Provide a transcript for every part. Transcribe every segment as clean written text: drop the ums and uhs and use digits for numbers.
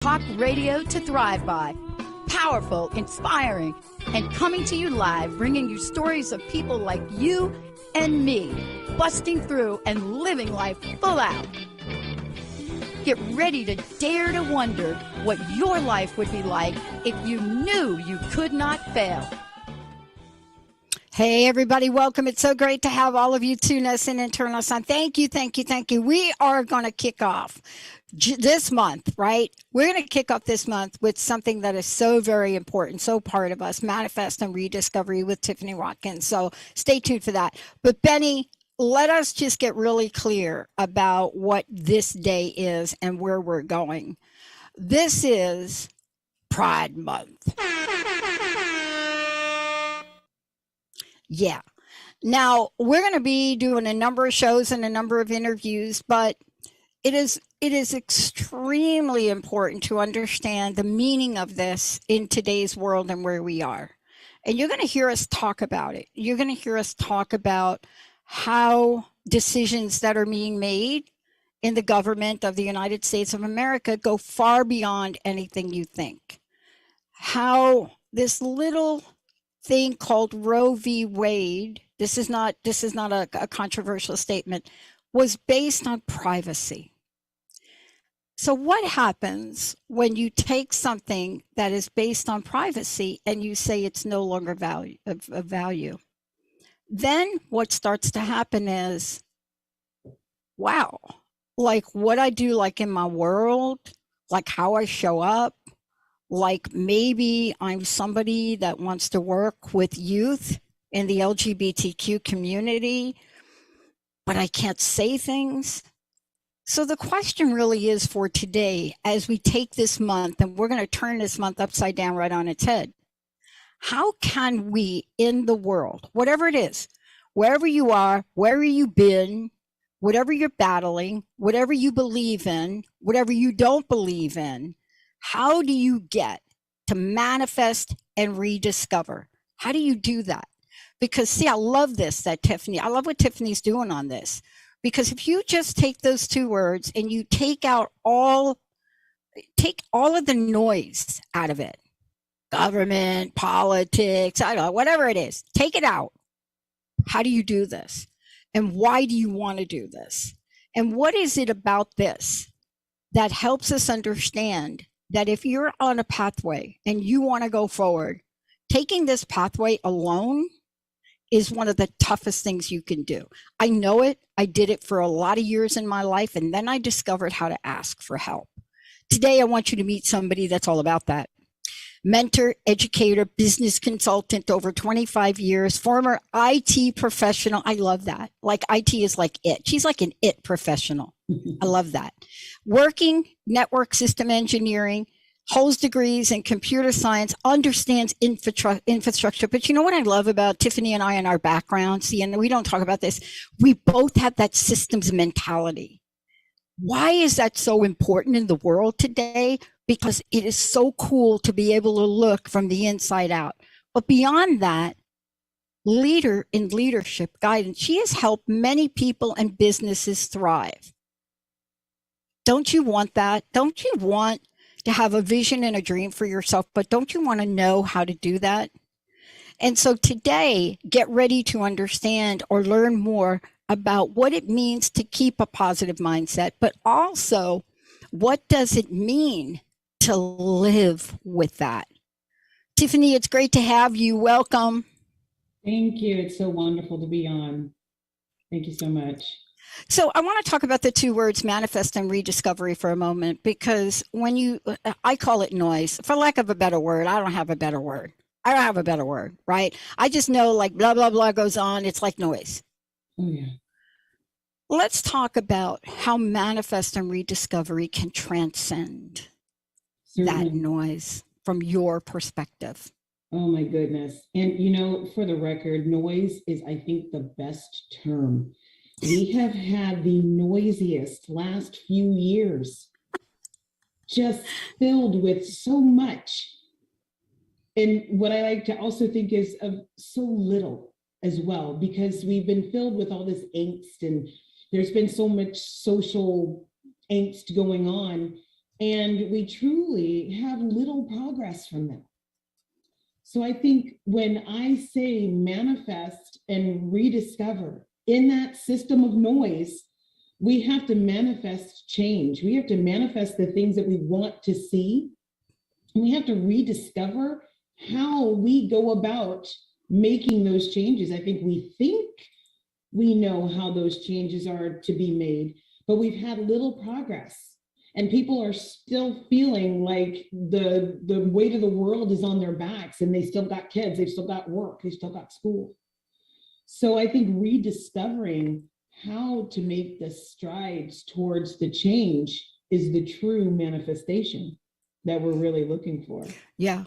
Talk radio to thrive by. Powerful, inspiring, and coming to you live, bringing you stories of people like you and me, busting through and living life full out. Get ready to dare to wonder what your life would be like if you knew you could not fail. Hey, everybody, welcome. It's so great to have all of you tune us in and turn us on. Thank you, thank you, thank you. We are going to kick off this month, right? We're going to kick off this month with something that is so very important, so part of us, Manifest and Rediscovery with Tiffany Watkins. So stay tuned for that. But Benny, let us just get really clear about what this day is and where we're going. This is Pride Month. Yeah. Now, we're going to be doing a number of shows and a number of interviews, but it is extremely important to understand the meaning of this in today's world and where we are. And you're going to hear us talk about it. You're going to hear us talk about how decisions that are being made in the government of the United States of America go far beyond anything you think. How this little thing called Roe v. Wade, this is not a controversial statement, was based on privacy. So what happens when you take something that is based on privacy and you say it's no longer of value? Then what starts to happen is, wow, like what I do, like in my world, like how I show up, like maybe I'm somebody that wants to work with youth in the LGBTQ community, but I can't say things. So the question really is for today, as we take this month, and we're going to turn this month upside down right on its head, how can we in the world, whatever it is, wherever you are, wherever you've been, whatever you're battling, whatever you believe in, whatever you don't believe in, how do you get to manifest and rediscover? How do you do that? Because see, I love what Tiffany's doing on this. Because if you just take those two words and you take all of the noise out of it, government, politics, I don't know, whatever it is, take it out. How do you do this? And why do you want to do this? And what is it about this that helps us understand that if you're on a pathway and you want to go forward, taking this pathway alone is one of the toughest things you can do. I know it. I did it for a lot of years in my life, and then I discovered how to ask for help. Today, I want you to meet somebody that's all about that. Mentor, educator, business consultant, over 25 years, former IT professional. I love that. Like IT is like it. She's like an it professional. I love that. Working network system engineering, holds degrees in computer science, understands infrastructure. But you know what I love about Tiffany and I and our backgrounds? See, and we don't talk about this. We both have that systems mentality. Why is that so important in the world today? Because it is so cool to be able to look from the inside out. But beyond that, leader in leadership guidance, she has helped many people and businesses thrive. Don't you want that? Don't you want to have a vision and a dream for yourself, but don't you want to know how to do that? And so today, get ready to understand or learn more about what it means to keep a positive mindset, but also what does it mean to live with that? Tiffany, it's great to have you. Welcome. Thank you. It's so wonderful to be on. Thank you so much. So I want to talk about the two words manifest and rediscovery for a moment, because I call it noise, for lack of a better word. I don't have a better word, right? I just know like blah, blah, blah goes on. It's like noise. Oh, yeah. Let's talk about how manifest and rediscovery can transcend that noise from your perspective. Oh my goodness. And you know, for the record, noise is, I think, the best term. We have had the noisiest last few years, just filled with so much. And what I like to also think is of so little as well, because we've been filled with all this angst, and there's been so much social angst going on. And we truly have little progress from them. So I think when I say manifest and rediscover in that system of noise, we have to manifest change. We have to manifest the things that we want to see. And we have to rediscover how we go about making those changes. I think we know how those changes are to be made, but we've had little progress. And people are still feeling like the weight of the world is on their backs, and they still got kids, they've still got work, they've still got school. So I think rediscovering how to make the strides towards the change is the true manifestation that we're really looking for. Yeah.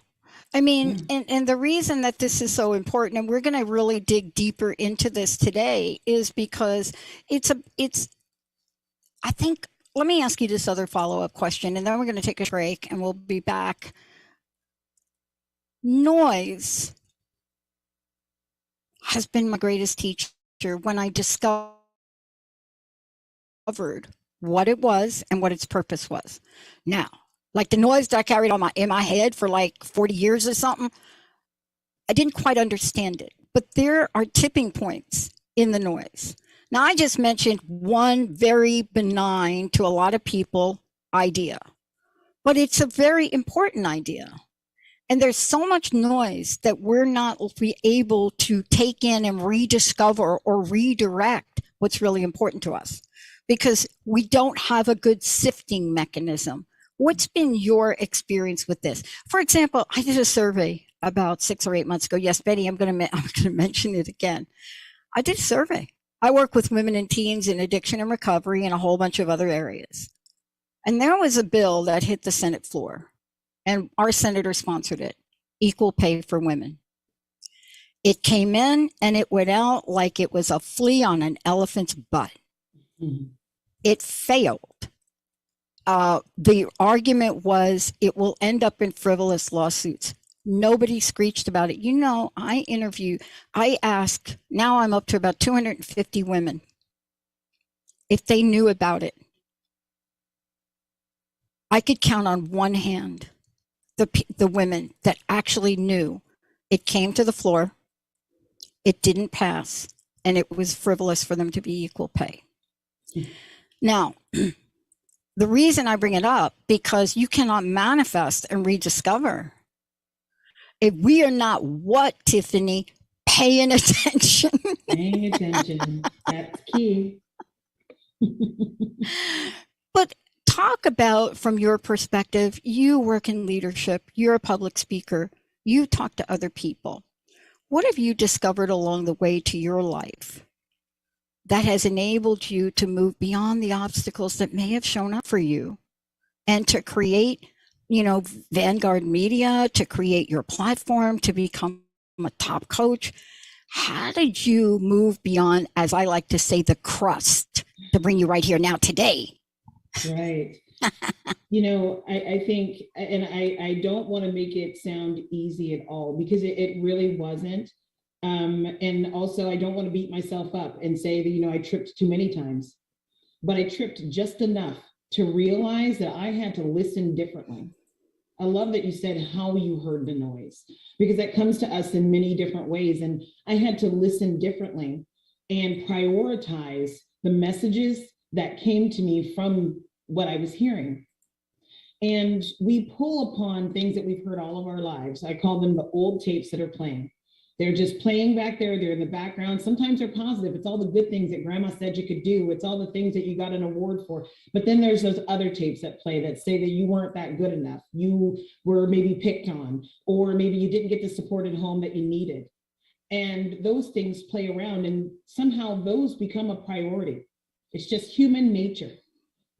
I mean, and the reason that this is so important, and we're going to really dig deeper into this today, is because I think, let me ask you this other follow-up question, and then we're going to take a break and we'll be back. Noise has been my greatest teacher when I discovered what it was and what its purpose was. Now, like the noise that I carried on in my head for like 40 years or something, I didn't quite understand it. But there are tipping points in the noise. Now, I just mentioned one very benign to a lot of people idea, but it's a very important idea. And there's so much noise that we're not able to take in and rediscover or redirect what's really important to us because we don't have a good sifting mechanism. What's been your experience with this? For example, I did a survey about 6 or 8 months ago. Yes, Betty, I'm going to mention it again. I did a survey. I work with women and teens in addiction and recovery and a whole bunch of other areas. And there was a bill that hit the Senate floor, and our senator sponsored it, equal pay for women. It came in and it went out like it was a flea on an elephant's butt. Mm-hmm. It failed. The argument was it will end up in frivolous lawsuits. Nobody screeched about it. You know, I asked, now I'm up to about 250 women, if they knew about it. I could count on one hand the women that actually knew. It came to the floor, it didn't pass, and it was frivolous for them to be equal pay. Now, the reason I bring it up, because you cannot manifest and rediscover if we are not what, Tiffany? Paying attention. Paying attention. That's key. But talk about, from your perspective, you work in leadership, you're a public speaker, you talk to other people. What have you discovered along the way to your life that has enabled you to move beyond the obstacles that may have shown up for you and to create, Vanguard Media, to create your platform, to become a top coach? How did you move beyond, as I like to say, the crust to bring you right here now today? Right. I think, and I don't want to make it sound easy at all, because it really wasn't. And also, I don't want to beat myself up and say that, I tripped too many times, but I tripped just enough to realize that I had to listen differently. I love that you said how you heard the noise, because that comes to us in many different ways. And I had to listen differently and prioritize the messages that came to me from what I was hearing. And we pull upon things that we've heard all of our lives. I call them the old tapes that are playing. They're just playing back there. They're in the background. Sometimes they're positive. It's all the good things that grandma said you could do. It's all the things that you got an award for. But then there's those other tapes that play that say that you weren't that good enough. You were maybe picked on, or maybe you didn't get the support at home that you needed. And those things play around, and somehow those become a priority. It's just human nature.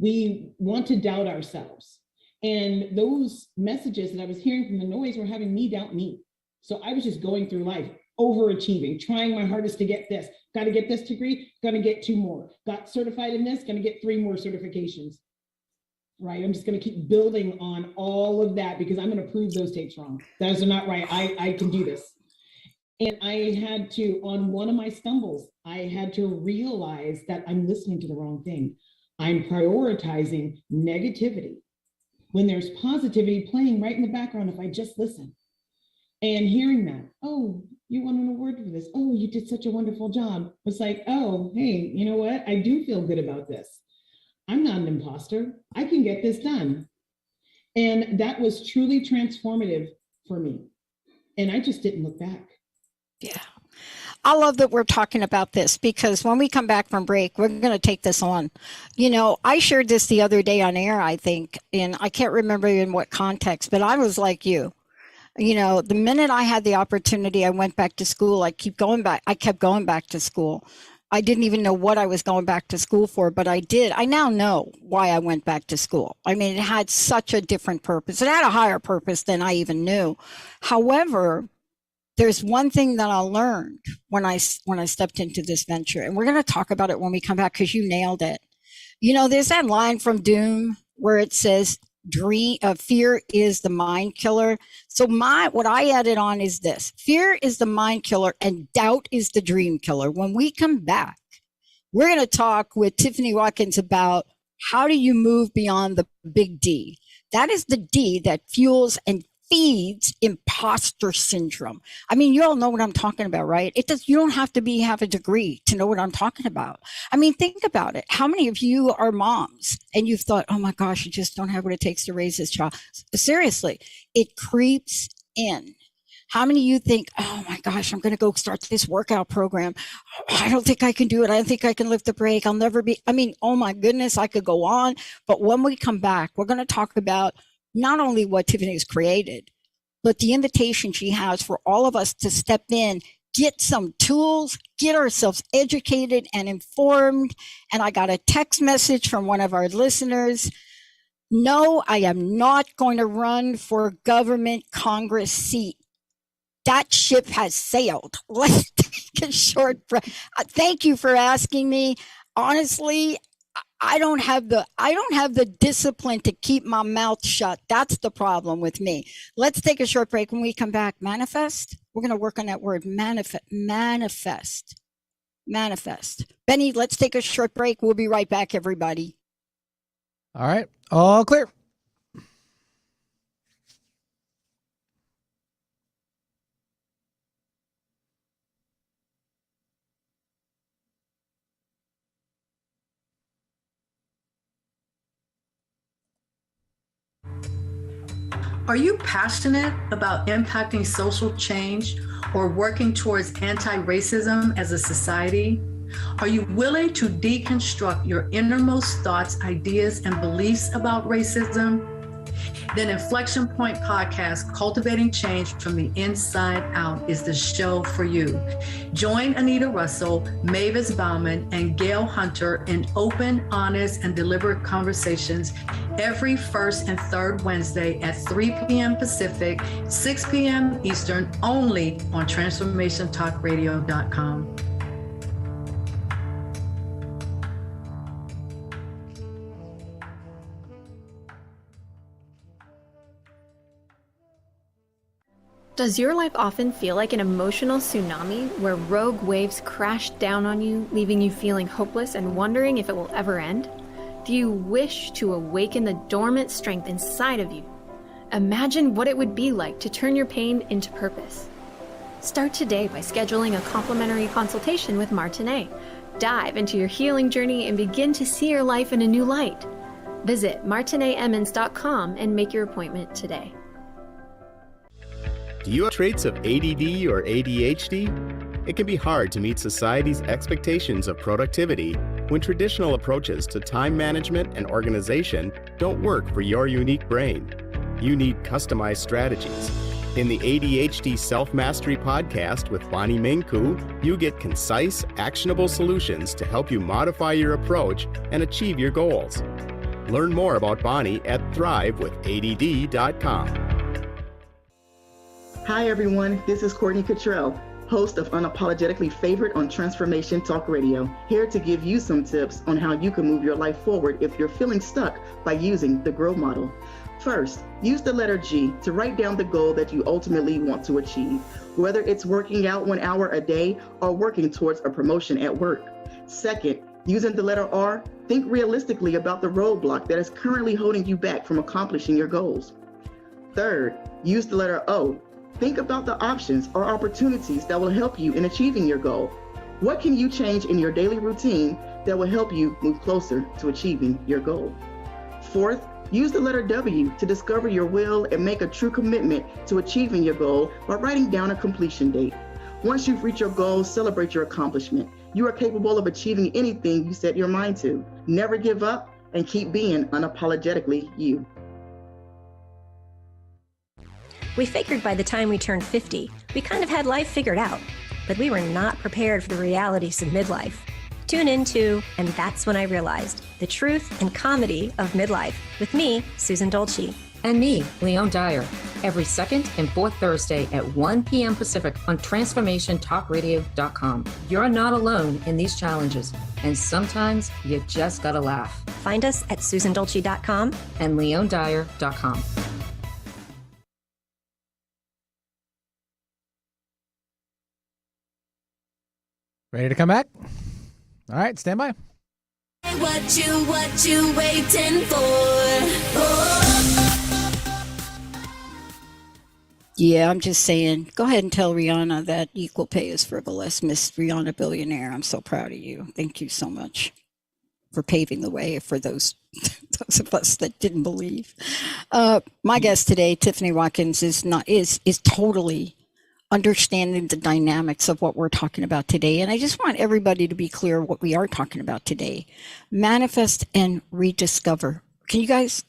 We want to doubt ourselves. And those messages that I was hearing from the noise were having me doubt me. So I was just going through life, overachieving, trying my hardest to get this, got to get this degree, going to get 2 more, got certified in this, going to get 3 more certifications, right? I'm just going to keep building on all of that because I'm going to prove those tapes wrong. Those are not right. I can do this. And I had to, on one of my stumbles, I had to realize that I'm listening to the wrong thing. I'm prioritizing negativity. when there's positivity playing right in the background, if I just listen and hearing that, oh, you won an award for this. Oh, you did such a wonderful job. It's like, oh, hey, you know what? I do feel good about this. I'm not an imposter. I can get this done. And that was truly transformative for me. And I just didn't look back. Yeah. I love that we're talking about this, because when we come back from break, we're going to take this on. You know, I shared this the other day on air, I think, and I can't remember in what context, but I was like you. You know, the minute I had the opportunity, I went back to school. I kept going back to school. I didn't even know what I was going back to school for, but I did. I now know why I went back to school. I mean, it had such a different purpose. It had a higher purpose than I even knew. However, there's one thing that I learned when I stepped into this venture, and we're going to talk about it when we come back, because you nailed it. You know, there's that line from Doom where it says, fear is the mind killer. So what I added on is this: fear is the mind killer and doubt is the dream killer. When we come back, we're going to talk with Tiffany Watkins about how do you move beyond the big D. That is the D that fuels and feeds imposter syndrome. I mean, you all know what I'm talking about, right? You don't have to have a degree to know what I'm talking about. I mean, think about it. How many of you are moms and you've thought, oh my gosh, you just don't have what it takes to raise this child? Seriously, it creeps in. How many of you think, oh my gosh, I'm going to go start this workout program. I don't think I can do it. I don't think I can lift the brake. I'll never be. I mean, oh my goodness, I could go on. But when we come back, we're going to talk about not only what Tiffany has created, but the invitation she has for all of us to step in, get some tools, get ourselves educated and informed. And I got a text message from one of our listeners. No, I am not going to run for government Congress seat. That ship has sailed. Let's take a short break. Thank you for asking me. Honestly, I don't have the discipline to keep my mouth shut. That's the problem with me. Let's take a short break. When we come back, manifest. We're going to work on that word, manifest. Benny, let's take a short break. We'll be right back, everybody. All right. All clear. Are you passionate about impacting social change or working towards anti-racism as a society? Are you willing to deconstruct your innermost thoughts, ideas, and beliefs about racism? Then Inflection Point Podcast, Cultivating Change from the Inside Out, is the show for you. Join Anita Russell, Mavis Bauman, and Gail Hunter in open, honest, and deliberate conversations every first and third Wednesday at 3 p.m. Pacific, 6 p.m. Eastern, only on TransformationTalkRadio.com. Does your life often feel like an emotional tsunami where rogue waves crash down on you, leaving you feeling hopeless and wondering if it will ever end? Do you wish to awaken the dormant strength inside of you? Imagine what it would be like to turn your pain into purpose. Start today by scheduling a complimentary consultation with Martinet. Dive into your healing journey and begin to see your life in a new light. Visit martinetemmons.com and make your appointment today. Do you have traits of ADD or ADHD? It can be hard to meet society's expectations of productivity when traditional approaches to time management and organization don't work for your unique brain. You need customized strategies. In the ADHD Self-Mastery Podcast with Bonnie Minku, you get concise, actionable solutions to help you modify your approach and achieve your goals. Learn more about Bonnie at thrivewithadd.com. Hi everyone, this is Courtney Cottrell, host of Unapologetically Favored on Transformation Talk Radio, here to give you some tips on how you can move your life forward if you're feeling stuck by using the GROW model. First, use the letter G to write down the goal that you ultimately want to achieve, whether it's working out 1 hour a day or working towards a promotion at work. Second, Using the letter R, think realistically about the roadblock that is currently holding you back from accomplishing your goals. Third, use the letter O. Think about the options or opportunities that will help you in achieving your goal. What can you change in your daily routine that will help you move closer to achieving your goal? Fourth, use the letter W to discover your will and make a true commitment to achieving your goal by writing down a completion date. Once you've reached your goal, celebrate your accomplishment. You are capable of achieving anything you set your mind to. Never give up and keep being unapologetically you. We figured by the time we turned 50, we kind of had life figured out, but we were not prepared for the realities of midlife. Tune into And That's When I Realized, the truth and comedy of midlife, with me, Susan Dolce. And me, Leon Dyer, every second and fourth Thursday at 1 p.m. Pacific on TransformationTalkRadio.com. You're not alone in these challenges, and sometimes you just gotta laugh. Find us at SusanDolce.com and LeonDyer.com. Ready to come back? All right, stand by. What you waiting for? Oh. Yeah, I'm just saying, go ahead and tell Rihanna that equal pay is frivolous. Miss Rihanna Billionaire, I'm so proud of you. Thank you so much for paving the way for those of us that didn't believe. My guest today, Tiffany Watkins, is totally understanding the dynamics of what we're talking about today. And I just want everybody to be clear what we are talking about today. Manifest and rediscover. Can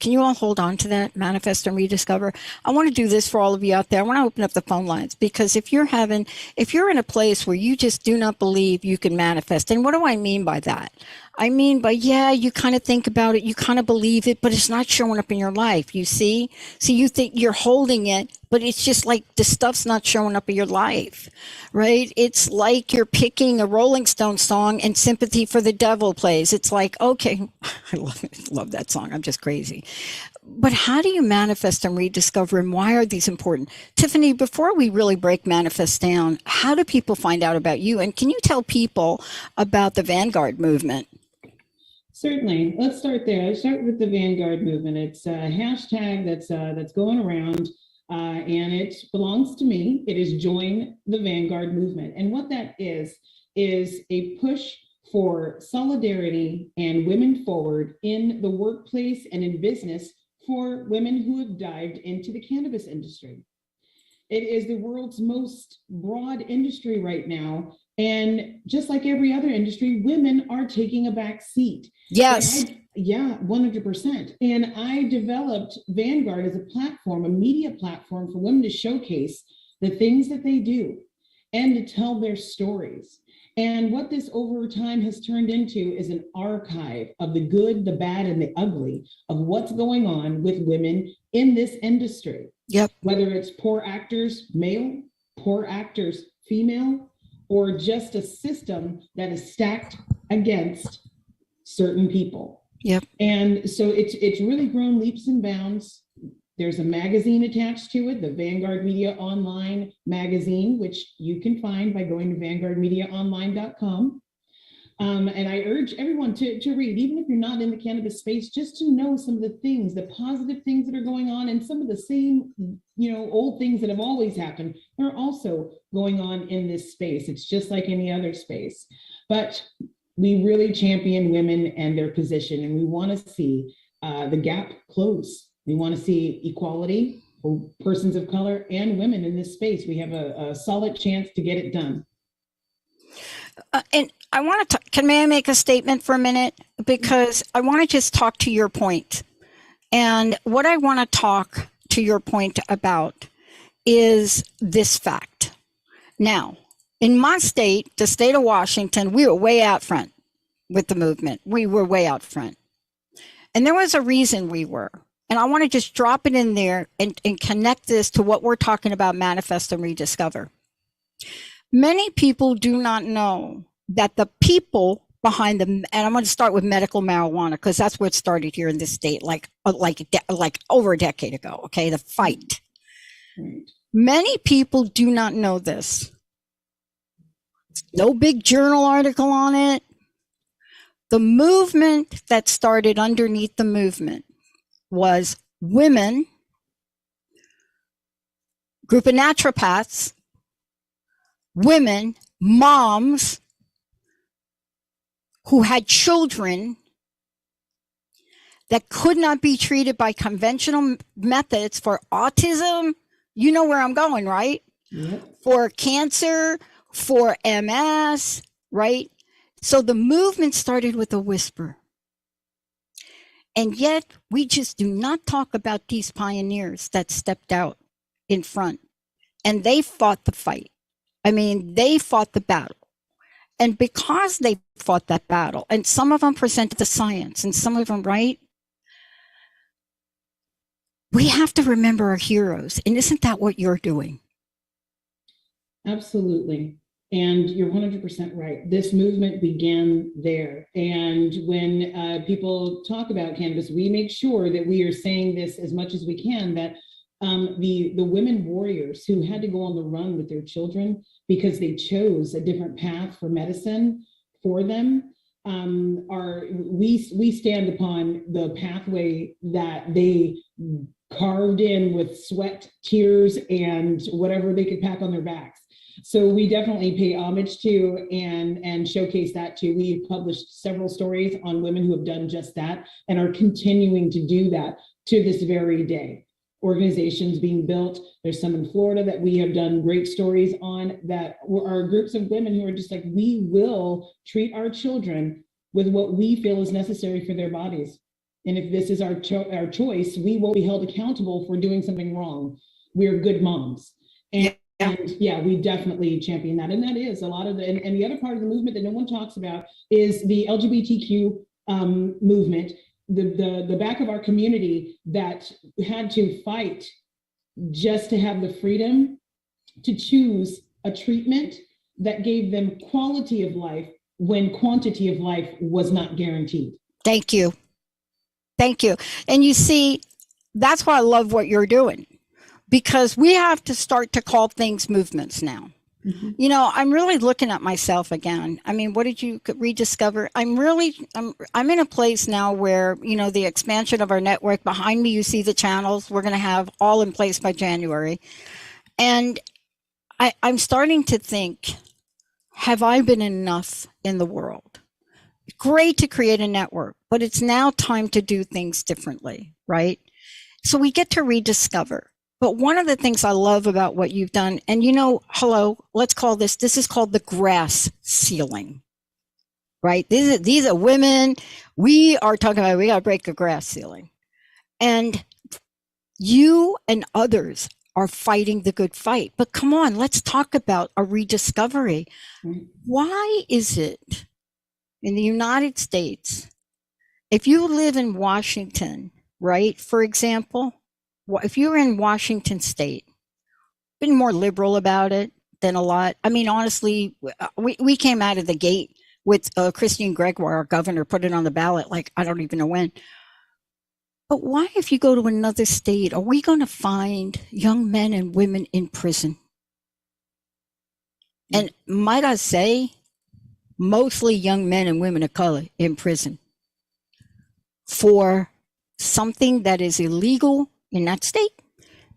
you all hold on to that? Manifest and rediscover. I want to do this for all of you out there. I want to open up the phone lines, because if you're in a place where you just do not believe you can manifest, and what do I mean by that? I mean by, you kind of think about it, you kind of believe it, but it's not showing up in your life, you see? So you think you're holding it, but it's just like the stuff's not showing up in your life, right? It's like you're picking a Rolling Stone song and Sympathy for the Devil plays. It's like, okay, I love that song. I'm just crazy. But how do you manifest and rediscover, and why are these important? Tiffany, before we really break manifest down, how do people find out about you? And can you tell people about the Vanguard Movement? Certainly. Let's start there. Let's start with the Vanguard Movement. It's a hashtag that's going around, and it belongs to me. It is Join the Vanguard Movement. And what that is a push for solidarity and women forward in the workplace and in business for women who have dived into the cannabis industry. It is the world's most broad industry right now. And just like every other industry, women are taking a back seat. Yes. 100%. And I developed Vanguard as a platform, a media platform for women to showcase the things that they do and to tell their stories. And what this over time has turned into is an archive of the good, the bad, and the ugly of what's going on with women in this industry. Yep. Whether it's poor actors, male, poor actors, female, or just a system that is stacked against certain people. Yep. And so it's really grown leaps and bounds. There's a magazine attached to it, the Vanguard Media Online magazine, which you can find by going to vanguardmediaonline.com. And I urge everyone to read, even if you're not in the cannabis space, just to know some of the things, the positive things that are going on, and some of the same, old things that have always happened are also going on in this space. It's just like any other space. But we really champion women and their position, and we want to see the gap close. We want to see equality for persons of color and women in this space. We have a solid chance to get it done. And I want to, may I make a statement for a minute? Because I want to just talk to your point. And what I want to talk to your point about is this fact. Now, in my state, the state of Washington, we were way out front with the movement. We were way out front. And there was a reason we were. And I want to just drop it in there and connect this to what we're talking about, manifest and rediscover. Many people do not know that the people behind them, and I'm going to start with medical marijuana because that's where it started here in this state, like over a decade ago. Okay, the fight. Right. Many people do not know this. No big journal article on it. The movement that started underneath the movement was women, group of naturopaths, women, moms who had children that could not be treated by conventional methods for autism. You know where I'm going, right? Yep. For cancer, for MS, right? So the movement started with a whisper. And yet we just do not talk about these pioneers that stepped out in front. And they fought the fight. I mean, they fought the battle. And because they fought that battle, and some of them presented the science, and some of them, right? We have to remember our heroes. And isn't that what you're doing? Absolutely. And you're 100% right. This movement began there. And when people talk about cannabis, we make sure that we are saying this as much as we can, that the women warriors who had to go on the run with their children because they chose a different path for medicine for them, we stand upon the pathway that they carved in with sweat, tears, and whatever they could pack on their backs. So we definitely pay homage to and showcase that too. We've published several stories on women who have done just that and are continuing to do that to this very day. Organizations being built. There's some in Florida that we have done great stories on that are groups of women who are just like, we will treat our children with what we feel is necessary for their bodies. And if this is our choice, we will be held accountable for doing something wrong. We're good moms. And yeah, we definitely champion that. And that is a lot of the, and the other part of the movement that no one talks about is the LGBTQ movement, the back of our community that had to fight just to have the freedom to choose a treatment that gave them quality of life when quantity of life was not guaranteed. Thank you. Thank you. And you see, that's why I love what you're doing, because we have to start to call things movements now. Mm-hmm. You know, I'm really looking at myself again. I mean, what did you rediscover? I'm in a place now where, you know, the expansion of our network behind me, you see the channels we're going to have all in place by January. And I'm starting to think, have I been enough in the world? Great to create a network, but it's now time to do things differently, right? So we get to rediscover. But one of the things I love about what you've done, and you know, let's call this is called the grass ceiling, right? These are women. We are talking about, we got to break a grass ceiling. And you and others are fighting the good fight. But come on, let's talk about a rediscovery. Why is it in the United States, if you live in Washington, right, for example, if you're in Washington State, been more liberal about it than a lot. I mean, honestly, we came out of the gate with Christine Gregoire, our governor, put it on the ballot, like, I don't even know when. But why, if you go to another state, are we going to find young men and women in prison? And might I say, mostly young men and women of color in prison for something that is illegal in that state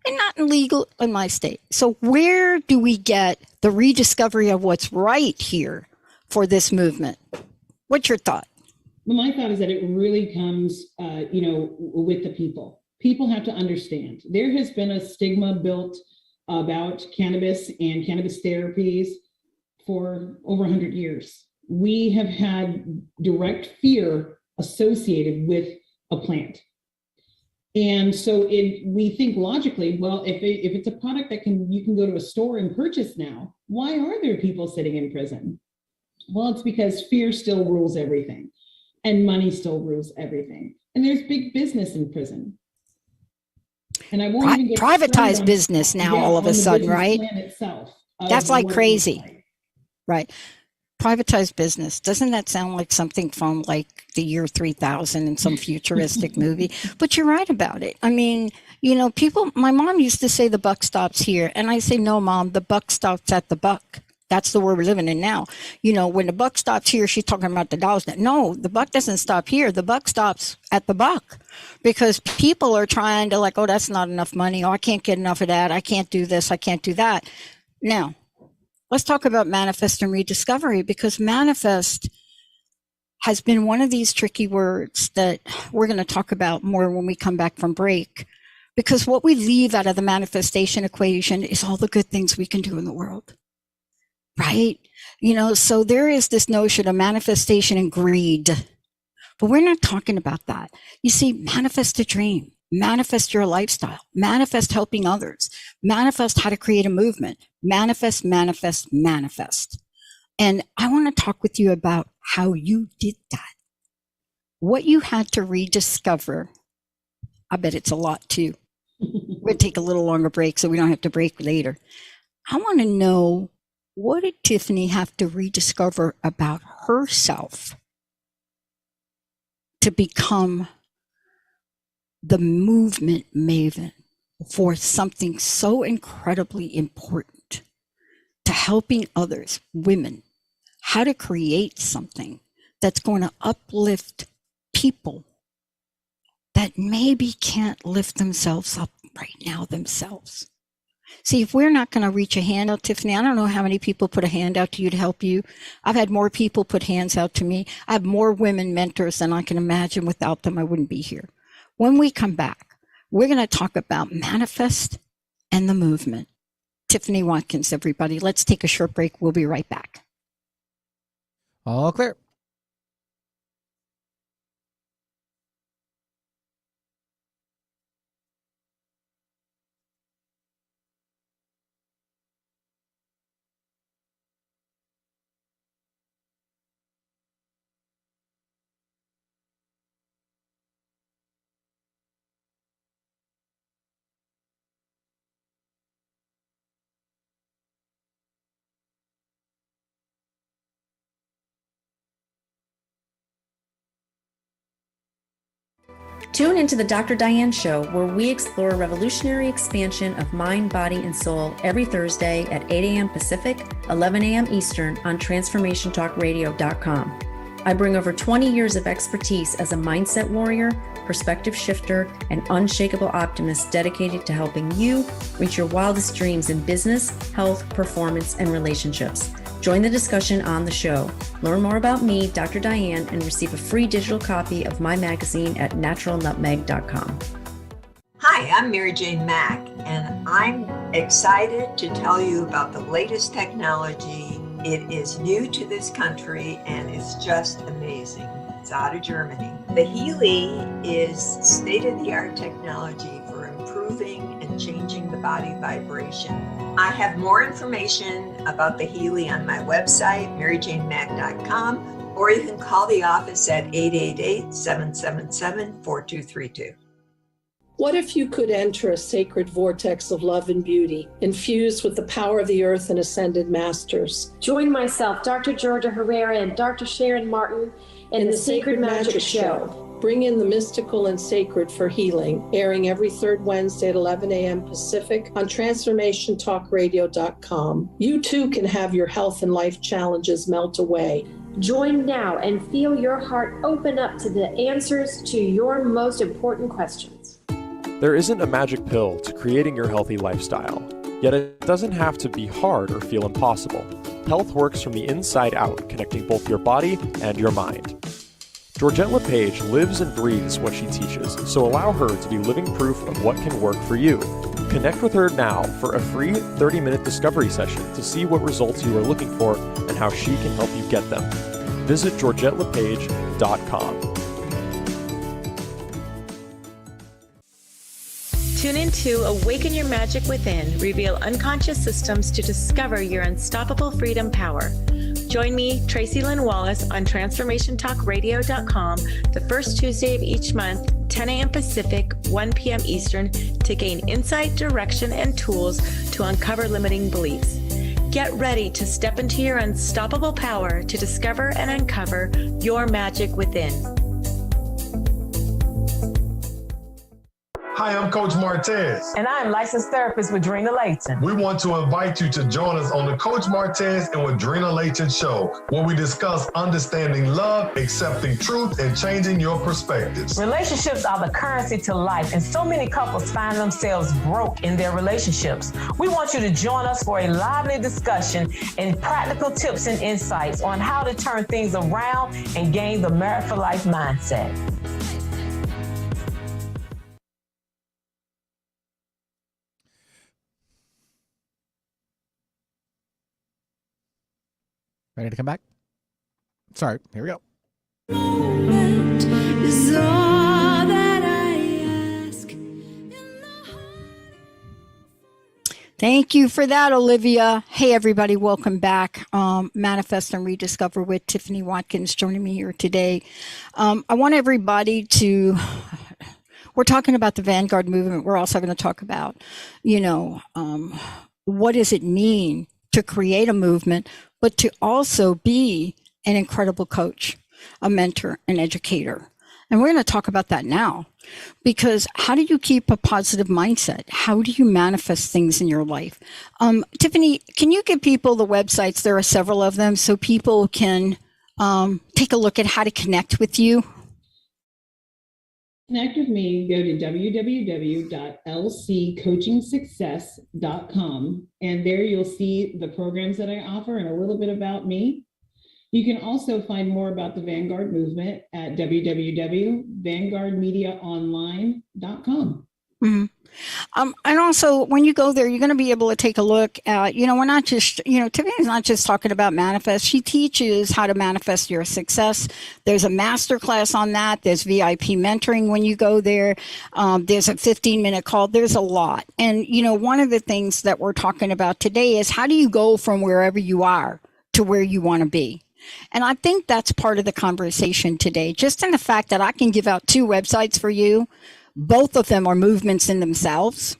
and not illegal in my state. So where do we get the rediscovery of what's right here for this movement? What's your thought? Well, my thought is that it really comes, with the people. People have to understand. There has been a stigma built about cannabis and cannabis therapies for over 100 years. We have had direct fear associated with a plant. And so we think logically, well, if it's a product that you can go to a store and purchase now, why are there people sitting in prison? Well, it's because fear still rules everything and money still rules everything. And there's big business in prison. And I won't even get privatized business now all of a sudden, right? Itself, that's like crazy, right? Privatized business. Doesn't that sound like something from like the year 3000 in some futuristic movie? But you're right about it. I mean, you know, my mom used to say the buck stops here. And I say, no, Mom, the buck stops at the buck. That's the world we're living in now. You know, when the buck stops here, she's talking about the dollars. No, the buck doesn't stop here. The buck stops at the buck, because people are trying to like, oh, that's not enough money. Oh, I can't get enough of that. I can't do this. I can't do that. Now, let's talk about manifest and rediscovery, because manifest has been one of these tricky words that we're going to talk about more when we come back from break, because what we leave out of the manifestation equation is all the good things we can do in the world. Right? You know, so there is this notion of manifestation and greed, but we're not talking about that. You see, manifest a dream, manifest your lifestyle, manifest helping others, manifest how to create a movement, manifest, manifest, manifest. And I want to talk with you about how you did that, what you had to rediscover. I bet it's a lot too. We'll take a little longer break so we don't have to break later. I want to know, what did Tiffany have to rediscover about herself to become the movement maven for something so incredibly important, to helping others, women, how to create something that's going to uplift people that maybe can't lift themselves up right now themselves? See, if we're not going to reach a hand out, Tiffany, I don't know how many people put a hand out to you to help you. I've had more people put hands out to me. I have more women mentors than I can imagine. Without them, I wouldn't be here. When we come back, we're going to talk about manifest and the movement. Tiffany Watkins, everybody. Let's take a short break. We'll be right back. All clear. Tune into the Dr. Diane Show, where we explore a revolutionary expansion of mind, body, and soul every Thursday at 8 a.m. Pacific, 11 a.m. Eastern on TransformationTalkRadio.com. I bring over 20 years of expertise as a mindset warrior, perspective shifter, and unshakable optimist dedicated to helping you reach your wildest dreams in business, health, performance, and relationships. Join the discussion on the show. Learn more about me, Dr. Diane, and receive a free digital copy of my magazine at naturalnutmeg.com. Hi, I'm Mary Jane Mack, and I'm excited to tell you about the latest technology. It is new to this country, and it's just amazing. It's out of Germany. The Healy is state-of-the-art technology for improving and changing the body vibration. I have more information about the Healy on my website, maryjanemack.com, or you can call the office at 888-777-4232. What if you could enter a sacred vortex of love and beauty, infused with the power of the earth and ascended masters? Join myself, Dr. Georgia Herrera, and Dr. Sharon Martin in the Sacred Magic Show. Bring in the mystical and sacred for healing, airing every third Wednesday at 11 a.m. Pacific on TransformationTalkRadio.com. You too can have your health and life challenges melt away. Join now and feel your heart open up to the answers to your most important questions. There isn't a magic pill to creating your healthy lifestyle, yet it doesn't have to be hard or feel impossible. Health works from the inside out, connecting both your body and your mind. Georgette LePage lives and breathes what she teaches, so allow her to be living proof of what can work for you. Connect with her now for a free 30-minute discovery session to see what results you are looking for and how she can help you get them. Visit GeorgetteLePage.com. Tune in to Awaken Your Magic Within, reveal unconscious systems to discover your unstoppable freedom power. Join me, Tracy Lynn Wallace, on TransformationTalkRadio.com the first Tuesday of each month, 10 a.m. Pacific, 1 p.m. Eastern, to gain insight, direction, and tools to uncover limiting beliefs. Get ready to step into your unstoppable power to discover and uncover your magic within. Hi, I'm Coach Martez. And I'm licensed therapist with Drina Layton. We want to invite you to join us on the Coach Martez and with Drina Layton show, where we discuss understanding love, accepting truth, and changing your perspectives. Relationships are the currency to life, and so many couples find themselves broke in their relationships. We want you to join us for a lively discussion and practical tips and insights on how to turn things around and gain the Merit for Life mindset. Ready to come back? Sorry, here we go. Is all that I ask. Thank you for that, Olivia. Hey, everybody, welcome back. Manifest and Rediscover with Tiffany Watkins joining me here today. I want everybody to, we're talking about the Vanguard Movement. We're also going to talk about, what does it mean to create a movement, but to also be an incredible coach, a mentor, an educator. And we're going to talk about that now, because how do you keep a positive mindset? How do you manifest things in your life? Tiffany, can you give people the websites? There are several of them, so people can take a look at how to connect with you. Connect with me, go to www.lccoachingsuccess.com, and there you'll see the programs that I offer and a little bit about me. You can also find more about the Vanguard Movement at www.vanguardmediaonline.com. Mm-hmm. And also, when you go there, you're going to be able to take a look at, we're not just, Tiffany's not just talking about manifest. She teaches how to manifest your success. There's a masterclass on that. There's VIP mentoring when you go there. There's a 15-minute call. There's a lot. And, one of the things that we're talking about today is how do you go from wherever you are to where you want to be? And I think that's part of the conversation today, just in the fact that I can give out 2 websites for you. Both of them are movements in themselves.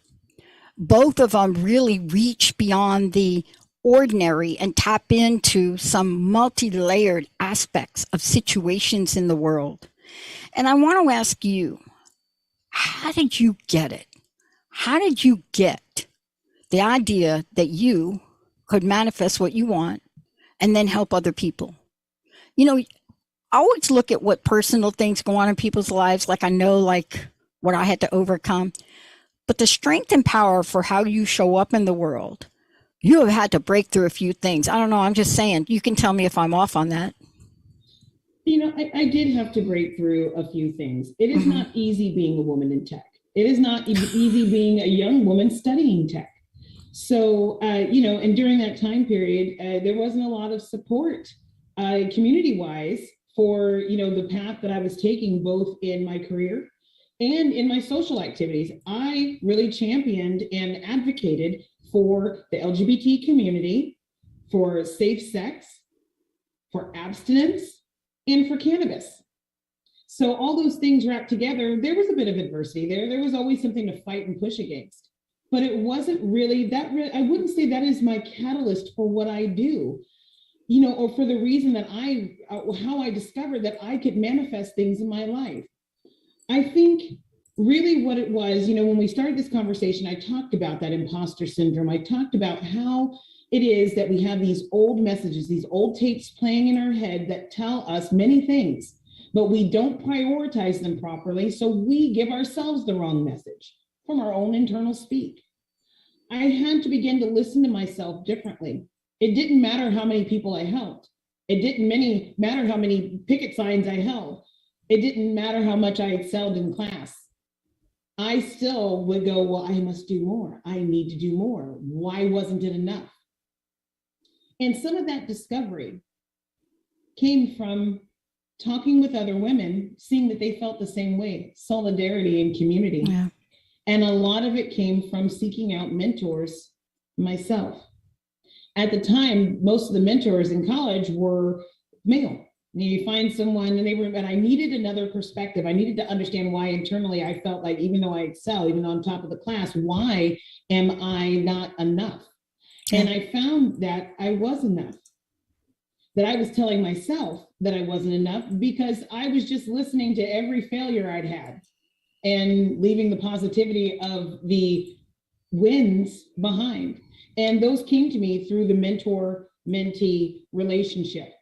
Both of them really reach beyond the ordinary and tap into some multi-layered aspects of situations in the world. And I want to ask you, how did you get it? How did you get the idea that you could manifest what you want and then help other people? I always look at what personal things go on in people's lives, like I know, what I had to overcome. But the strength and power for how you show up in the world, you have had to break through a few things. I don't know. I'm just saying, you can tell me if I'm off on that. I did have to break through a few things. It is not easy being a woman in tech. It is not easy being a young woman studying tech. So, and during that time period, there wasn't a lot of support community-wise for, the path that I was taking, both in my career and in my social activities. I really championed and advocated for the LGBT community, for safe sex, for abstinence, and for cannabis. So all those things wrapped together, there was a bit of adversity there. There was always something to fight and push against. But it wasn't really that, I wouldn't say that is my catalyst for what I do, or for the reason that how I discovered that I could manifest things in my life. I think really what it was, when we started this conversation, I talked about that imposter syndrome. I talked about how it is that we have these old messages, these old tapes playing in our head that tell us many things, but we don't prioritize them properly. So we give ourselves the wrong message from our own internal speak. I had to begin to listen to myself differently. It didn't matter how many people I helped. It didn't matter how many picket signs I held. It didn't matter how much I excelled in class. I still would go, well, I must do more. I need to do more. Why wasn't it enough? And some of that discovery came from talking with other women, seeing that they felt the same way, solidarity and community. Yeah. And a lot of it came from seeking out mentors myself. At the time, most of the mentors in college were male. You find someone and I needed another perspective. I needed to understand why internally I felt like, even though I excel, even though I'm top of the class, why am I not enough? And I found that I was enough, that I was telling myself that I wasn't enough because I was just listening to every failure I'd had. and leaving the positivity of the wins behind. And those came to me through the mentor-mentee relationship,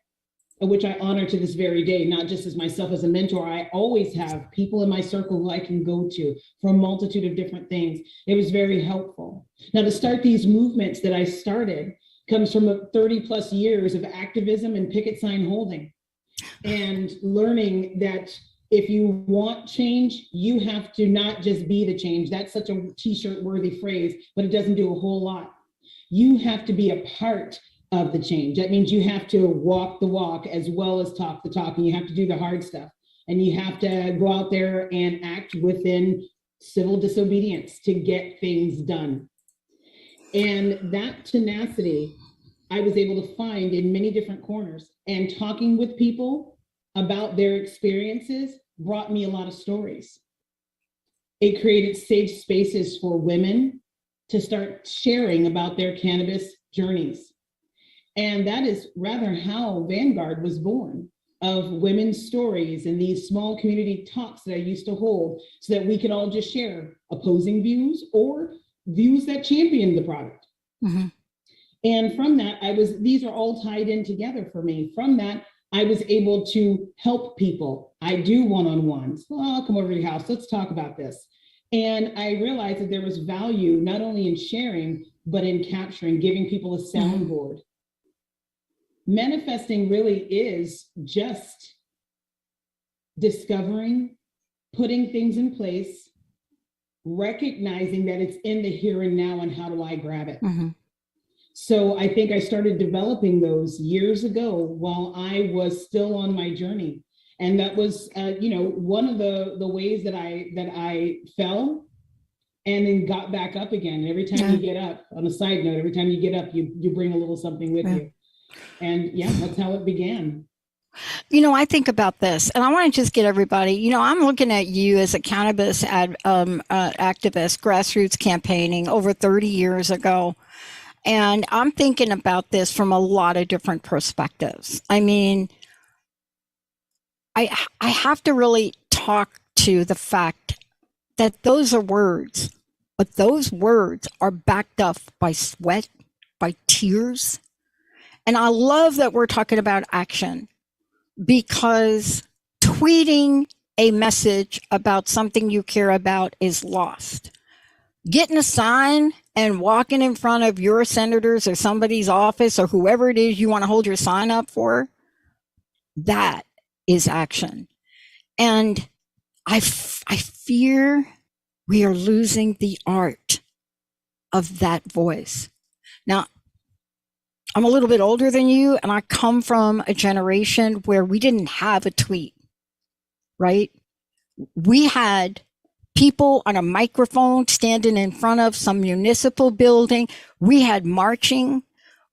which I honor to this very day, not just as myself as a mentor. I always have people in my circle who I can go to for a multitude of different things. It was very helpful. Now, to start these movements that I started comes from 30 plus years of activism and picket sign holding, and learning that if you want change, you have to not just be the change. That's such a t-shirt worthy phrase, but it doesn't do a whole lot. You have to be a part of the change. That means you have to walk the walk as well as talk the talk, and you have to do the hard stuff. And you have to go out there and act within civil disobedience to get things done. And that tenacity I was able to find in many different corners, and talking with people about their experiences brought me a lot of stories. It created safe spaces for women to start sharing about their cannabis journeys. And that is rather how Vanguard was born, of women's stories and these small community talks that I used to hold so that we could all just share opposing views or views that champion the product. Mm-hmm. And from that, these are all tied in together for me. From that, I was able to help people. I do one-on-ones. Well, I'll come over to your house. Let's talk about this. And I realized that there was value not only in sharing, but in capturing, giving people a soundboard. Manifesting really is just discovering, putting things in place, recognizing that it's in the here and now, and how do I grab it? Mm-hmm. So I think I started developing those years ago while I was still on my journey. And that was, one of the ways that I fell and then got back up again. And every time you get up, on a side note, every time you get up, you bring a little something with you. And that's how it began. I think about this, and I want to just get everybody, I'm looking at you as a cannabis activist, grassroots campaigning over 30 years ago. And I'm thinking about this from a lot of different perspectives. I mean, I have to really talk to the fact that those are words, but those words are backed up by sweat, by tears. And I love that we're talking about action, because tweeting a message about something you care about is lost. Getting a sign and walking in front of your senators or somebody's office or whoever it is you want to hold your sign up for, that is action. And I fear we are losing the art of that voice. Now, I'm a little bit older than you, and I come from a generation where we didn't have a tweet, right? We had people on a microphone standing in front of some municipal building. We had marching.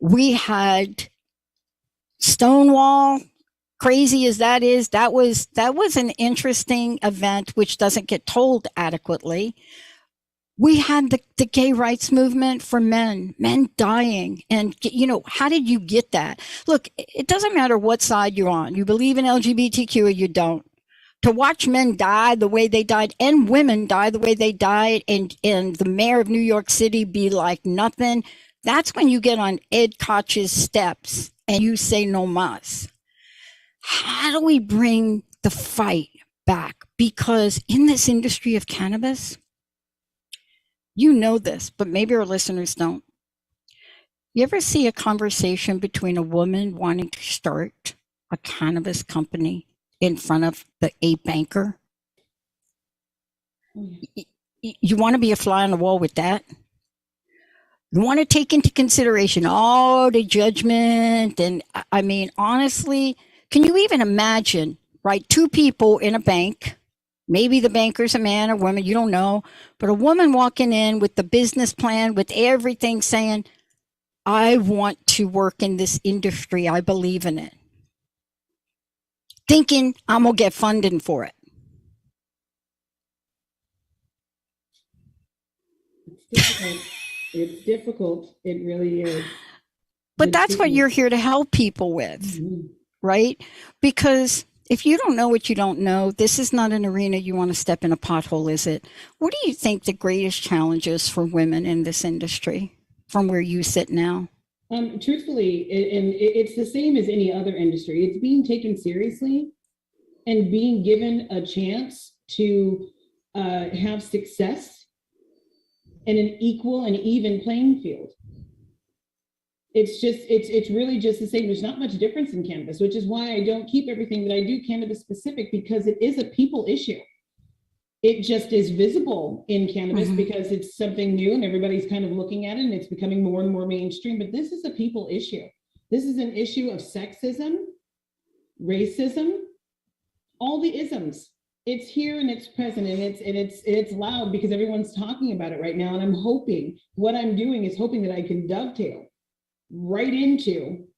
We had Stonewall. Crazy as that is, that was an interesting event which doesn't get told adequately. We had the gay rights movement for men dying. And, how did you get that? Look, it doesn't matter what side you're on. You believe in LGBTQ or you don't. To watch men die the way they died and women die the way they died and the mayor of New York City be like nothing, that's when you get on Ed Koch's steps and you say no mas. How do we bring the fight back? Because in this industry of cannabis, you know this, but maybe our listeners don't. You ever see a conversation between a woman wanting to start a cannabis company in front of a banker? You want to be a fly on the wall with that? You want to take into consideration all the judgment. And I mean, honestly, can you even imagine, right? Two people in a bank, maybe the banker's a man or woman, you don't know, but a woman walking in with the business plan, with everything saying, I want to work in this industry. I believe in it. Thinking I'm going to get funding for it. It's difficult. It really is. But that's what you're here to help people with, right? Because If you don't know what you don't know, this is not an arena you want to step in a pothole, is it? What do you think the greatest challenge is for women in this industry from where you sit now? Truthfully, it's the same as any other industry. It's being taken seriously and being given a chance to have success in an equal and even playing field. It's really just the same. There's not much difference in cannabis, which is why I don't keep everything that I do cannabis specific, because it is a people issue. It just is visible in cannabis because it's something new and everybody's kind of looking at it and it's becoming more and more mainstream. But this is a people issue. This is an issue of sexism, racism, all the isms. It's here and it's present, and it's loud because everyone's talking about it right now. And I'm hoping, what I'm doing is hoping that I can dovetail right into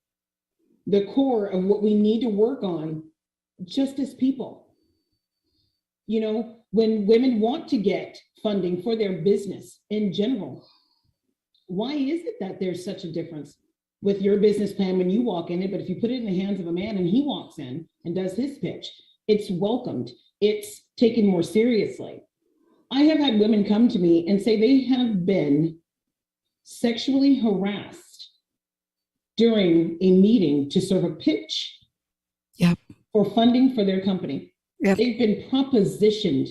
the core of what we need to work on just as people. You know, when women want to get funding for their business in general, why is it that there's such a difference with your business plan when you walk in it, but if you put it in the hands of a man and he walks in and does his pitch, it's welcomed, it's taken more seriously. I have had women come to me and say they have been sexually harassed during a meeting to serve a pitch for funding for their company. They've been propositioned.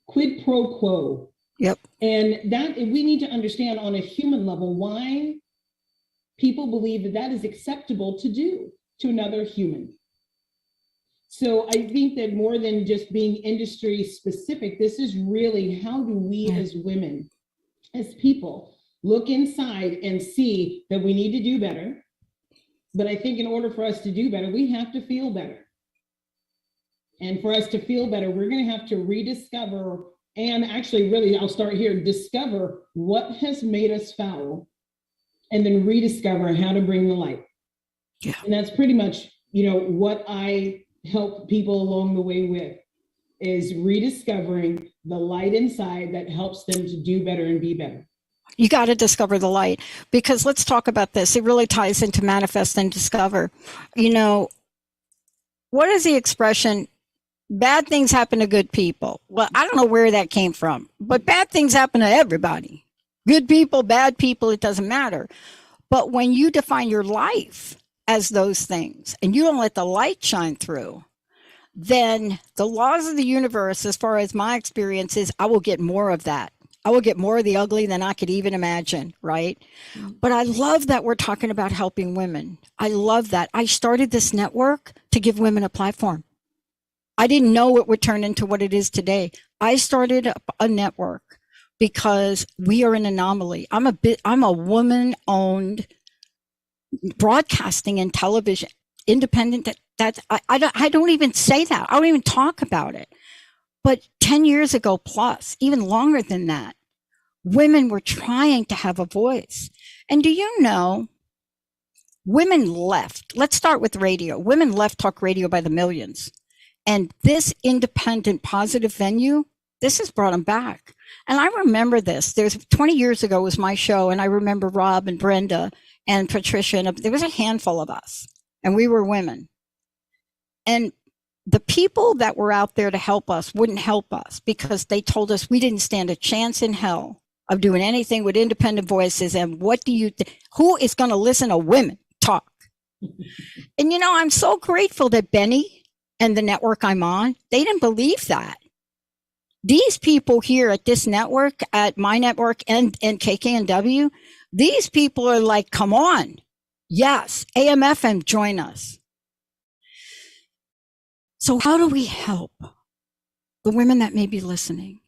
Quid pro quo. And that we need to understand on a human level why people believe that that is acceptable to do to another human. So I think that more than just being industry specific, this is really how do we as women, as people, look inside and see that we need to do better. But I think in order for us to do better, we have to feel better. And for us to feel better, we're going to have to rediscover, and actually really, I'll start here, discover what has made us foul, and then rediscover how to bring the light. And that's pretty much, you know, what I help people along the way with, is rediscovering the light inside that helps them to do better and be better. You got to discover the light, because let's talk about this. It really ties into manifest and discover. You know, what is the expression? Bad things happen to good people. Well, I don't know where that came from, but bad things happen to everybody. Good people, bad people, it doesn't matter. But when you define your life as those things and you don't let the light shine through, then the laws of the universe, as far as my experience is, I will get more of that. I will get more of the ugly than I could even imagine, right? But I love that we're talking about helping women. I love that. I started this network to give women a platform. I didn't know it would turn into what it is today. I started a network because we are an anomaly. I'm a woman-owned broadcasting and television independent. I don't even say that. I don't even talk about it. But 10 years ago plus, even longer than that, women were trying to have a voice. And do you know, women left. Let's start with radio. Women left talk radio by the millions. And this independent, positive venue, this has brought them back. And I remember this. There's 20 years ago was my show, and I remember Rob and Brenda and Patricia, and there was a handful of us, and we were women. And the people that were out there to help us wouldn't help us because they told us we didn't stand a chance in hell of doing anything with independent voices. And what do you think? Who is going to listen to women talk? And, you know, I'm so grateful that Benny and the network I'm on, they didn't believe that. These people here at this network, at my network and KKNW, these people are like, come on. Yes, AM/FM, join us. So how do we help the women that may be listening,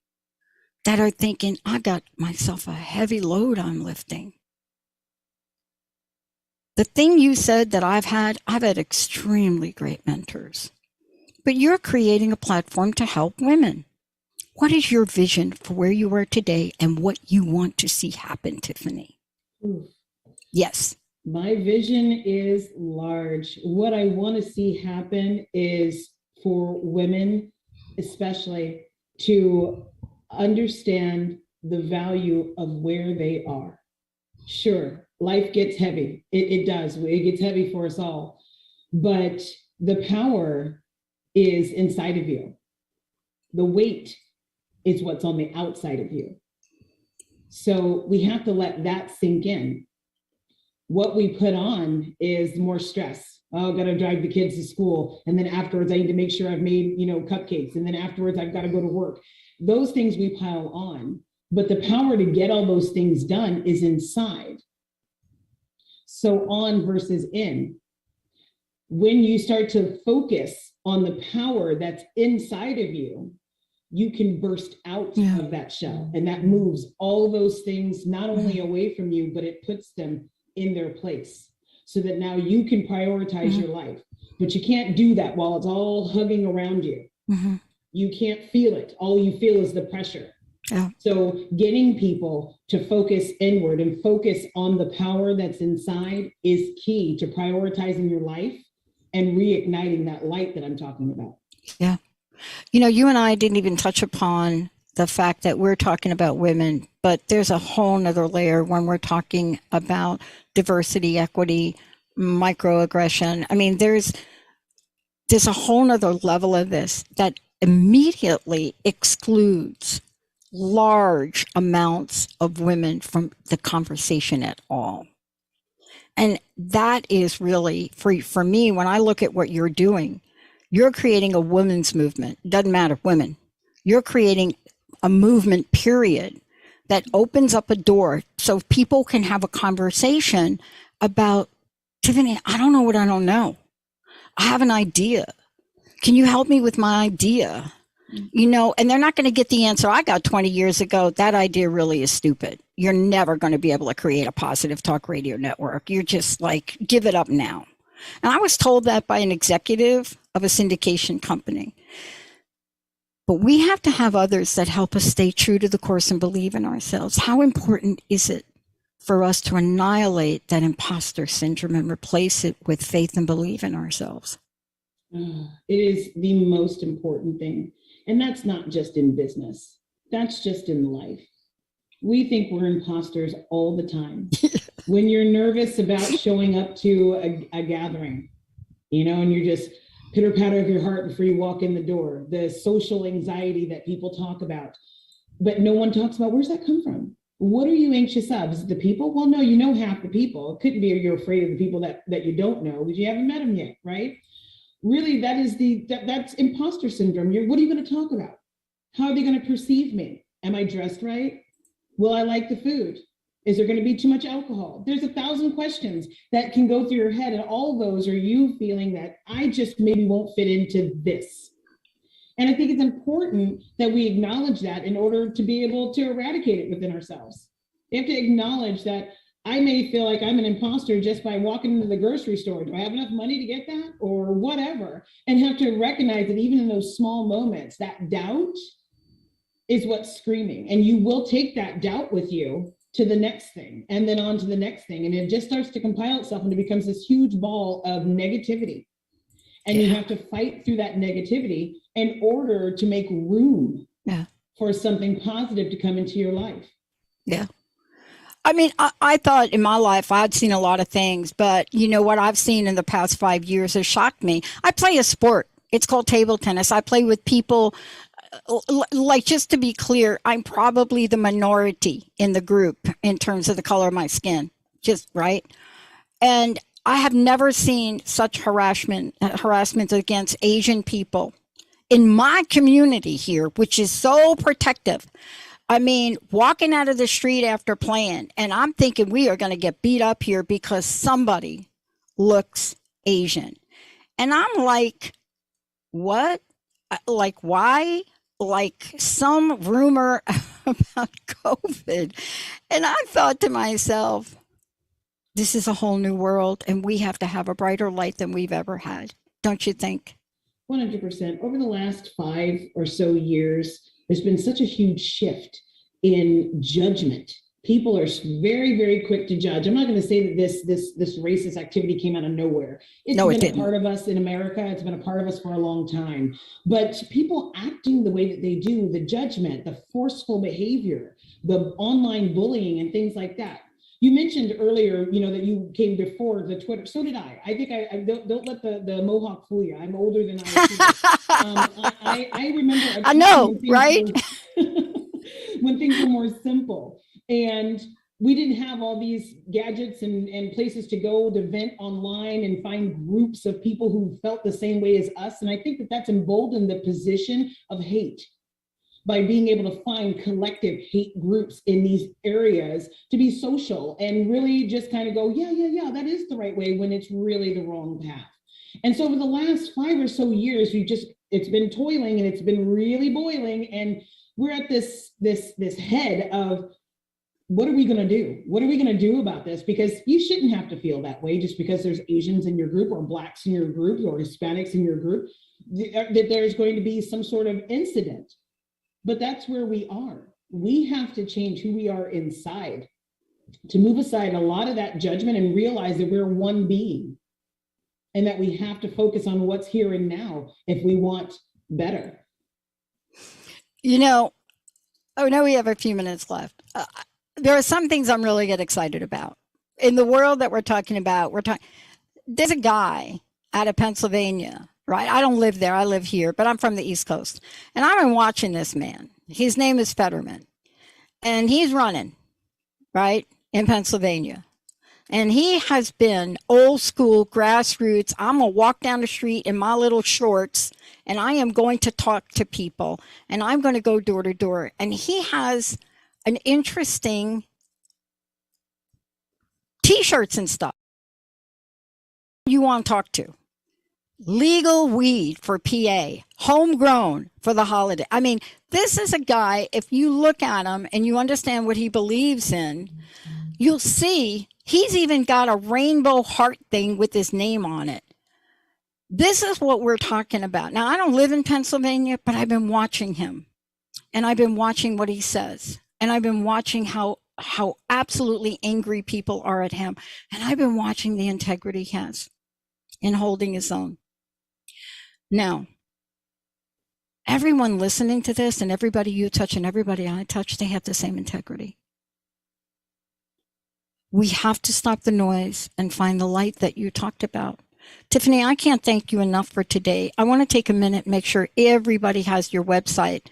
that are thinking, I got myself a heavy load I'm lifting? The thing you said that I've had extremely great mentors. But you're creating a platform to help women. What is your vision for where you are today and what you want to see happen, Tiffany? Yes. My vision is large. What I want to see happen is for women, especially, to understand the value of where they are. Sure, life gets heavy. It does. It gets heavy for us all. But The power is inside of you. The weight is what's on the outside of you. So we have to let that sink in. What we put on is more stress. Oh, I've got to drive the kids to school. And then afterwards, I need to make sure I've made, cupcakes. And then afterwards, I've got to go to work. Those things we pile on. But the power to get all those things done is inside. So on versus in. When you start to focus on the power that's inside of you, you can burst out of that shell. And that moves all those things not only away from you, but it puts them in their place so that now you can prioritize your life. But you can't do that while it's all hugging around you. You can't feel it. All you feel is the pressure. So getting people to focus inward and focus on the power that's inside is key to prioritizing your life and reigniting that light that I'm talking about. Yeah. You and I didn't even touch upon the fact that we're talking about women, but there's a whole nother layer when we're talking about diversity, equity, microaggression. I mean, there's a whole nother level of this that immediately excludes large amounts of women from the conversation at all. And that is really, for me, when I look at what you're doing, you're creating a women's movement. Doesn't matter, women. You're creating a movement, period, that opens up a door so people can have a conversation about, Tiffany, I don't know what I don't know. I have an idea. Can you help me with my idea? And they're not going to get the answer I got 20 years ago. That idea really is stupid. You're never going to be able to create a positive talk radio network. You're just like, give it up now. And I was told that by an executive of a syndication company. But we have to have others that help us stay true to the course and believe in ourselves. How important is it for us to annihilate that imposter syndrome and replace it with faith and believe in ourselves? It is the most important thing. And that's not just in business. That's just in life. We think we're imposters all the time. When you're nervous about showing up to a gathering, and you're just pitter patter of your heart before you walk in the door, the social anxiety that people talk about, but no one talks about, where's that come from? What are you anxious of? Is it the people? Well, no, you know half the people. It couldn't be you're afraid of the people that you don't know because you haven't met them yet, right? Really, that's imposter syndrome. What are you going to talk about? How are they going to perceive me? Am I dressed right? Will I like the food? Is there going to be too much alcohol? There's 1,000 questions that can go through your head, and all those are you feeling that I just maybe won't fit into this. And I think it's important that we acknowledge that in order to be able to eradicate it within ourselves. We have to acknowledge that I may feel like I'm an imposter just by walking into the grocery store. Do I have enough money to get that or whatever? And have to recognize that even in those small moments, that doubt is what's screaming. And you will take that doubt with you to the next thing and then on to the next thing. And it just starts to compile itself and it becomes this huge ball of negativity. And you have to fight through that negativity in order to make room for something positive to come into your life. Yeah. I mean, I thought in my life I'd seen a lot of things, but what I've seen in the past 5 years has shocked me. I play a sport. It's called table tennis. I play with people. Like, just to be clear, I'm probably the minority in the group in terms of the color of my skin, just right. And I have never seen such harassment against Asian people in my community here, which is so protective. I mean, walking out of the street after playing, and I'm thinking we are going to get beat up here because somebody looks Asian. And I'm like, what? Like, why? Like some rumor about COVID. And I thought to myself, this is a whole new world, and we have to have a brighter light than we've ever had. Don't you think? 100%. Over the last 5 or so years, there's been such a huge shift in judgment. People are very, very quick to judge. I'm not going to say that this racist activity came out of nowhere. It's been a part of us in America. It's been a part of us for a long time. But people acting the way that they do, the judgment, the forceful behavior, the online bullying and things like that. You mentioned earlier, that you came before the Twitter. So did I. I think I don't let the Mohawk fool you. I'm older than I remember. I know, right? When things were more simple, and we didn't have all these gadgets and places to go to vent online and find groups of people who felt the same way as us. And I think that that's emboldened the position of hate, by being able to find collective hate groups in these areas to be social and really just kind of go, yeah, that is the right way, when it's really the wrong path. And so over the last 5 or so years, it's been toiling and it's been really boiling. And we're at this head of, what are we going to do? What are we going to do about this? Because you shouldn't have to feel that way just because there's Asians in your group or Blacks in your group or Hispanics in your group, that there's going to be some sort of incident. But that's where we are. We have to change who we are inside to move aside a lot of that judgment and realize that we're one being and that we have to focus on what's here and now if we want better. I know we have a few minutes left. There are some things I'm really get excited about. In the world that we're talking about, there's a guy out of Pennsylvania, right? I don't live there. I live here, but I'm from the East Coast. And I've been watching this man. His name is Fetterman. And he's running, right, in Pennsylvania. And he has been old school, grassroots. I'm going to walk down the street in my little shorts, and I am going to talk to people, and I'm going to go door to door. And he has an interesting T-shirts and stuff you want to talk to. Legal weed for PA, homegrown for the holiday. I mean, this is a guy, if you look at him and you understand what he believes in, you'll see he's even got a rainbow heart thing with his name on it. This is what we're talking about. Now, I don't live in Pennsylvania, but I've been watching him, and I've been watching what he says, and I've been watching how absolutely angry people are at him, and I've been watching the integrity he has in holding his own. Now, everyone listening to this, and everybody you touch and everybody I touch, they have the same integrity. We have to stop the noise and find the light that you talked about. Tiffany, I can't thank you enough for today. I want to take a minute, make sure everybody has your website.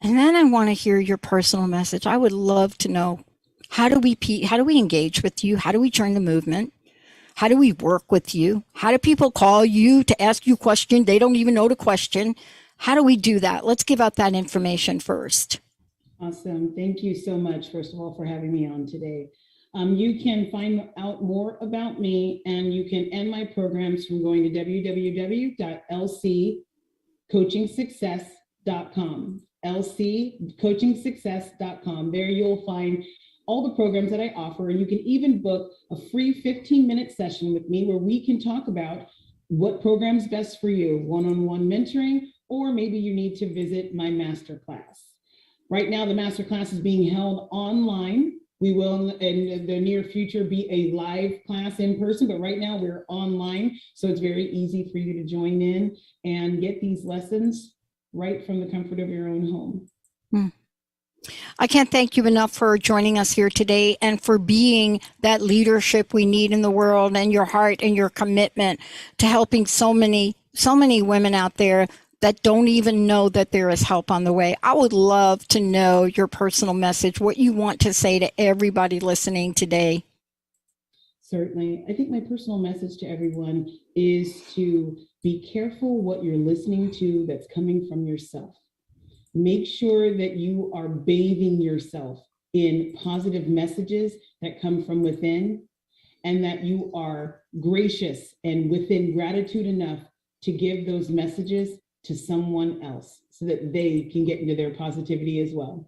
And then I want to hear your personal message. I would love to know, how do we engage with you? How do we join the movement? How do we work with you? How do people call you to ask you a question? They don't even know the question. How do we do that? Let's give out that information first. Awesome. Thank you so much, first of all, for having me on today. You can find out more about me, and you can end my programs from going to www.lccoachingsuccess.com. lccoachingsuccess.com. There you'll find all the programs that I offer, and you can even book a free 15-minute session with me where we can talk about what program's best for you, one-on-one mentoring, or maybe you need to visit my masterclass. Right now, the masterclass is being held online. We will, in the near future, be a live class in person, but right now we're online, so it's very easy for you to join in and get these lessons right from the comfort of your own home. I can't thank you enough for joining us here today and for being that leadership we need in the world, and your heart and your commitment to helping so many women out there that don't even know that there is help on the way. I would love to know your personal message, what you want to say to everybody listening today. Certainly. I think my personal message to everyone is to be careful what you're listening to that's coming from yourself. Make sure that you are bathing yourself in positive messages that come from within, and that you are gracious and within gratitude enough to give those messages to someone else so that they can get into their positivity as well.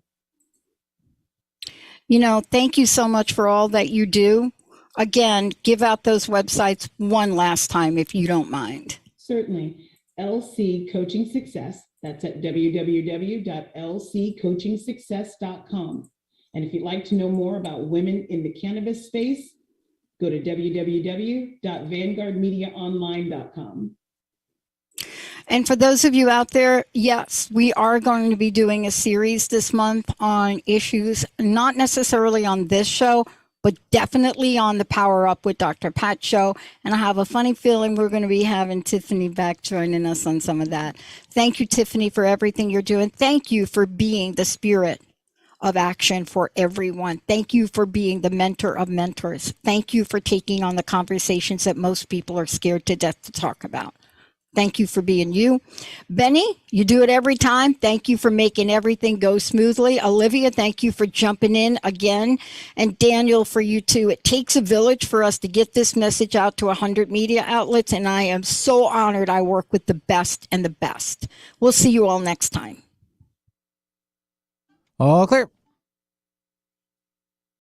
Thank you so much for all that you do. Again, give out those websites one last time, if you don't mind. Certainly. LC Coaching Success. That's at www.lccoachingsuccess.com. And if you'd like to know more about women in the cannabis space, go to www.vanguardmediaonline.com. And for those of you out there, yes, we are going to be doing a series this month on issues, not necessarily on this show, but definitely on the Power Up with Dr. Pat show. And I have a funny feeling we're going to be having Tiffany back joining us on some of that. Thank you, Tiffany, for everything you're doing. Thank you for being the spirit of action for everyone. Thank you for being the mentor of mentors. Thank you for taking on the conversations that most people are scared to death to talk about. Thank you for being you. Benny, you do it every time. Thank you for making everything go smoothly. Olivia, thank you for jumping in again. And Daniel, for you too. It takes a village for us to get this message out to 100 media outlets, and I am so honored I work with the best and the best. We'll see you all next time. All clear.